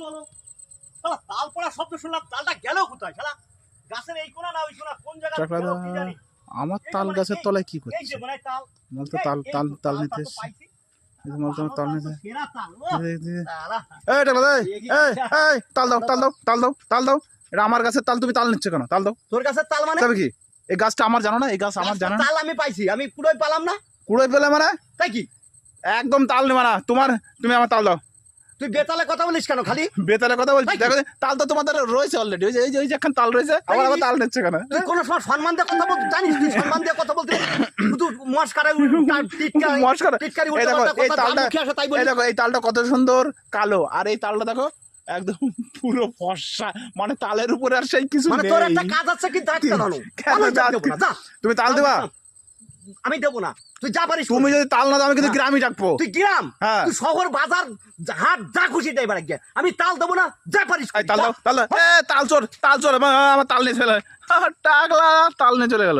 চলো শালা তাল পড়া শব্দ শুনলাম, তালটা গেল কোথায়? শালা গাছের এই কোনা না ওই কোনা, কোন জায়গায় টাকলা গেল দা, কি জানি। আমার এই তাল যে গাছের এই- তলায় কি এই করছে? যে মানে তাল, মাল তো এই- তাল এই তাল তো তাল তালটা নিতে তো এসছে। পাইছি। মাল তো ভালো তাল তাল তো, নিতে। সেরা তাল। ও, শালা, এই টাকলা দা, এই তাল দাও তাল দাও তাল দাও তাল দাও। এটা আমার গাছের তাল, তুমি তাল নিচ্ছ কেন? তাল দাও। তোর গাছের তাল মানে? তবে কি এই গাছটা আমার জানো না? এই গাছ আমার গাছটা জানো না? তাল আমি পাইছি, আমি পুরোই পালাম না, কুড়োয় পেলে মানে তাই কি? একদম তাল নেবা না তোমার, তুমি আমার তাল দাও। তুই বেতালে কথা বলিস কেন খালি? বেতালে কথা বলছি, তাই কি? দেখো তাল তো তোমাদের রয়েছে অলরেডি, ওই যে এই যে এখন তাল রয়েছে, আবার আবার তাল নিচ্ছে কেন? তুই কোন সময় সম্মান দিয়ে কথা বলতে জানিস? তুই সম্মান দিয়ে কথা বলতে শুধু মস্কারে টিটকারি মস্কার। টিটকারি এই দেখো এই তালটা, মুখে আসে তাই বলি। এই দেখো এই তালটা কত সুন্দর কালো, আর এই তালটা দেখো একদম পুরো ফর্সা, মানে তালের উপরে আর সেই কিছু মানে তোর একটা নেই। কাজ আছে কি দাঁড় চালানো? কেন আমি দাঁত? দেবো না, যা। তুমি তাল দেবা? আমি দেবো না, তুই যা পারিস তুমি কর। যদি তাল না দাও আমি কিন্তু হ্যাঁ। গ্রামই ডাকবো। তুই গ্রাম, হ্যাঁ। তুই শহর বাজার হাট যা খুশি তাই বেড়া গিয়ে, আমি তাল দেবো না, যা পারিস এই কর, তাল যা। দাও তাল দাও। এ তাল চোর, তাল চোর, আমার তাল নিয়ে চলে টাকলা তাল নিয়ে চলে গেল।